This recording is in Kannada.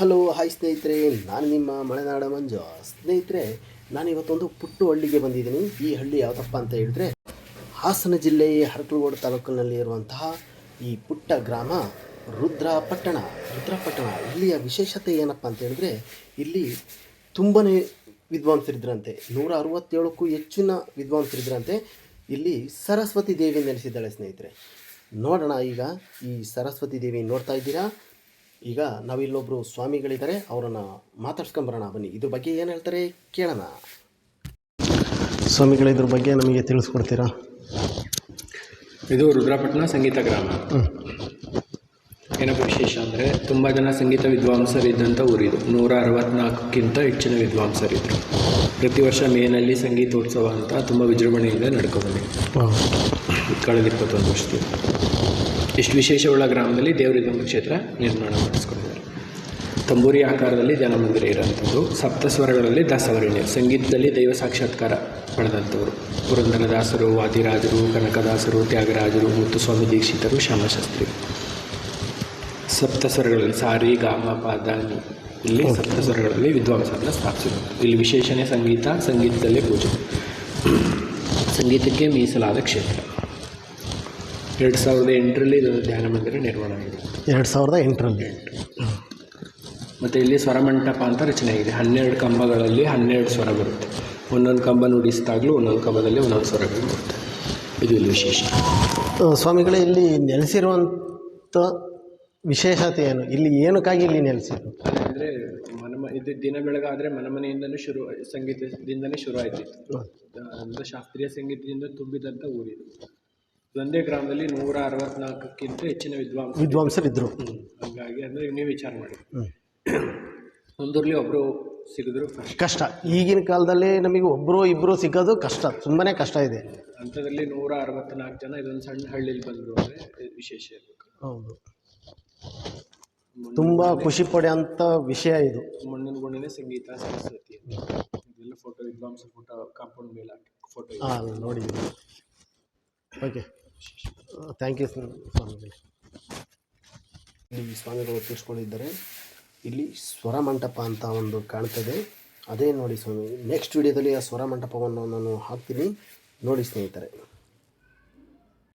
ಹಲೋ ಹಾಯ್ ಸ್ನೇಹಿತರೆ, ನಾನು ನಿಮ್ಮ ಮಲೆನಾಡ ಮಂಜು. ಸ್ನೇಹಿತರೆ, ನಾನಿವತ್ತೊಂದು ಪುಟ್ಟ ಹಳ್ಳಿಗೆ ಬಂದಿದ್ದೀನಿ. ಈ ಹಳ್ಳಿ ಯಾವುದಪ್ಪ ಅಂತ ಹೇಳಿದ್ರೆ ಹಾಸನ ಜಿಲ್ಲೆ ಅರಕಲಗೂಡು ತಾಲೂಕಿನಲ್ಲಿ ಇರುವಂತಹ ಈ ಪುಟ್ಟ ಗ್ರಾಮ ರುದ್ರಪಟ್ಟಣ. ಇಲ್ಲಿಯ ವಿಶೇಷತೆ ಏನಪ್ಪ ಅಂತ ಹೇಳಿದ್ರೆ, ಇಲ್ಲಿ ತುಂಬಾ ವಿದ್ವಾಂಸರಿದ್ರಂತೆ. 167ಕ್ಕೂ ಹೆಚ್ಚಿನ ವಿದ್ವಾಂಸರಿದ್ರಂತೆ. ಇಲ್ಲಿ ಸರಸ್ವತಿ ದೇವಿ ನೆಲೆಸಿದ್ದಾಳೆ ಸ್ನೇಹಿತರೆ. ನೋಡೋಣ, ಈಗ ಈ ಸರಸ್ವತಿ ದೇವಿ ನೋಡ್ತಾ ಇದ್ದೀರಾ. ಈಗ ನಾವಿಲ್ಲೊಬ್ಬರು ಸ್ವಾಮಿಗಳಿದ್ದಾರೆ, ಅವರನ್ನು ಮಾತಾಡ್ಸ್ಕೊಂಬರೋಣ ಬನ್ನಿ. ಇದ್ರ ಬಗ್ಗೆ ಏನು ಹೇಳ್ತಾರೆ ಕೇಳೋಣ. ಸ್ವಾಮಿಗಳ ಇದ್ರ ಬಗ್ಗೆ ನಮಗೆ ತಿಳಿಸ್ಕೊಡ್ತೀರಾ? ಇದು ರುದ್ರಪಟ್ಟಣ ಸಂಗೀತ ಗ್ರಾಮ. ಏನಪ್ಪ ವಿಶೇಷ ಅಂದರೆ, ತುಂಬ ಜನ ಸಂಗೀತ ವಿದ್ವಾಂಸರಿದ್ದಂಥ ಊರಿದು. 164ಕ್ಕಿಂತ ಹೆಚ್ಚಿನ ವಿದ್ವಾಂಸರಿದ್ದರು. ಪ್ರತಿ ವರ್ಷ ಮೇನಲ್ಲಿ ಸಂಗೀತೋತ್ಸವ ಅಂತ ತುಂಬ ವಿಜೃಂಭಣೆಯಿಂದ ನಡ್ಕೊಂಡ್ಬಂದಿದೆ ಕಳೆದ 21 ವರ್ಷದಲ್ಲಿ. ಇಷ್ಟು ವಿಶೇಷವುಳ್ಳ ಗ್ರಾಮದಲ್ಲಿ ದೇವರಿದೊಂದು ಕ್ಷೇತ್ರ ನಿರ್ಮಾಣ ಮಾಡಿಸ್ಕೊಂಡಿದ್ದಾರೆ. ತಂಬೂರಿ ಆಕಾರದಲ್ಲಿ ಧ್ಯಾನ ಮಂದಿರ ಇರೋಂಥದ್ದು. ಸಪ್ತಸ್ವರಗಳಲ್ಲಿ ದಾಸವರೇಣ್ಯ, ಸಂಗೀತದಲ್ಲಿ ದೈವ ಸಾಕ್ಷಾತ್ಕಾರ ಪಡೆದಂಥವರು. ಪುರಂದರದಾಸರು, ವಾದಿರಾಜರು, ಕನಕದಾಸರು, ತ್ಯಾಗರಾಜರು, ಮುತ್ತುಸ್ವಾಮಿ ದೀಕ್ಷಿತರು, ಶ್ಯಾಮಶಾಸ್ತ್ರಿ. ಸಪ್ತಸ್ವರಗಳಲ್ಲಿ ಸಾರಿ ಗಾಮ ಪಾದಾನಿ, ಇಲ್ಲಿ ಸಪ್ತಸ್ವರಗಳಲ್ಲಿ ವಿದ್ವಾಂಸರನ್ನು ಸ್ಥಾಪಿಸಿದರು. ಇಲ್ಲಿ ವಿಶೇಷಣೆ ಸಂಗೀತದಲ್ಲೇ ಪೂಜೆ, ಸಂಗೀತಕ್ಕೆ ಮೀಸಲಾದ ಕ್ಷೇತ್ರ. 2008ರಲ್ಲಿ ಇದು ಧ್ಯಾನ ಮಂದಿರ ನಿರ್ಮಾಣ ಆಗಿದೆ. 2008ರಲ್ಲಿ. ಮತ್ತು ಇಲ್ಲಿ ಸ್ವರಮಂಟಪ ಅಂತ ರಚನೆ ಆಗಿದೆ. 12 ಕಂಬಗಳಲ್ಲಿ 12 ಸ್ವರ ಬರುತ್ತೆ. ಒಂದೊಂದು ಕಂಬ ನುಡಿಸಿದಾಗಲೂ ಒಂದೊಂದು ಕಂಬದಲ್ಲಿ ಒಂದೊಂದು ಸ್ವರಗಳು ಬರುತ್ತೆ. ಇದು ಇಲ್ಲಿ ವಿಶೇಷ. ಸ್ವಾಮಿಗಳೇ, ಇಲ್ಲಿ ನೆಲೆಸಿರುವಂಥ ವಿಶೇಷತೆ ಏನು? ಇಲ್ಲಿ ಏನಕ್ಕಾಗಿ ಇಲ್ಲಿ ನೆಲೆಸಿದ್ರು? ಅಂದರೆ ಇದು ದಿನ ಬೆಳಗಾದರೆ ಮನೆಯಿಂದಲೂ ಸಂಗೀತದಿಂದಲೇ ಶುರು ಆಯ್ತಿತ್ತು. ಅಂದರೆ ಶಾಸ್ತ್ರೀಯ ಸಂಗೀತದಿಂದ ತುಂಬಿದಂಥ ಊರಿದು. ಒಂದೇ ಗ್ರಾಮದಲ್ಲಿ 164ಕ್ಕಿಂತ ಹೆಚ್ಚಿನ ವಿದ್ವಾಂಸರಿದ್ದರು. ಹಾಗಾಗಿ ಅಂದರೆ ನೀವು ವಿಚಾರ ಮಾಡಿ, ಒಂದೂರಲ್ಲಿ ಒಬ್ಬರು ಸಿಗಿದ್ರು ಕಷ್ಟ. ಈಗಿನ ಕಾಲದಲ್ಲಿ ನಮಗೆ ಒಬ್ಬರು ಇಬ್ಬರು ಸಿಗೋದು ಕಷ್ಟ, ತುಂಬಾ ಕಷ್ಟ ಇದೆ. ಅಂಥದ್ರಲ್ಲಿ 164 ಜನ ಇದೊಂದು ಸಣ್ಣ ಹಳ್ಳಿಲಿ ಬಂದರು ಅಂದರೆ ವಿಶೇಷ ಇರಬೇಕು. ಹೌದು, ತುಂಬ ಖುಷಿ ಪಡೆಯೋಂಥ ವಿಷಯ ಇದು. ಮಣ್ಣಿನ ಗುಣಿನೇ ಸಂಗೀತ ಸರಸ್ವತಿ ಇದೆಲ್ಲ ಫೋಟೋ, ವಿದ್ವಾಂಸ ಫೋಟೋ ಕಾಂಪೌಂಡ್ ಮೇಲೆ ಹಾಕಿ ಫೋಟೋ. ನೋಡಿ. ಓಕೆ, ಥ್ಯಾಂಕ್ ಯು ಸ್ವಾಮಿಗಳು. ಇಲ್ಲಿ ಸ್ವಾಮಿಗಳು ತಿಳಿಸ್ಕೊಂಡಿದ್ದಾರೆ. ಇಲ್ಲಿ ಸ್ವರ ಮಂಟಪ ಅಂತ ಒಂದು ಕಾಣ್ತದೆ, ಅದೇ ನೋಡಿ ಸ್ವಾಮಿ. ನೆಕ್ಸ್ಟ್ ವಿಡಿಯೋದಲ್ಲಿ ಆ ಸ್ವರ ಮಂಟಪವನ್ನು ನಾನು ಹಾಕ್ತೀನಿ, ನೋಡಿ ಸ್ನೇಹಿತರೆ.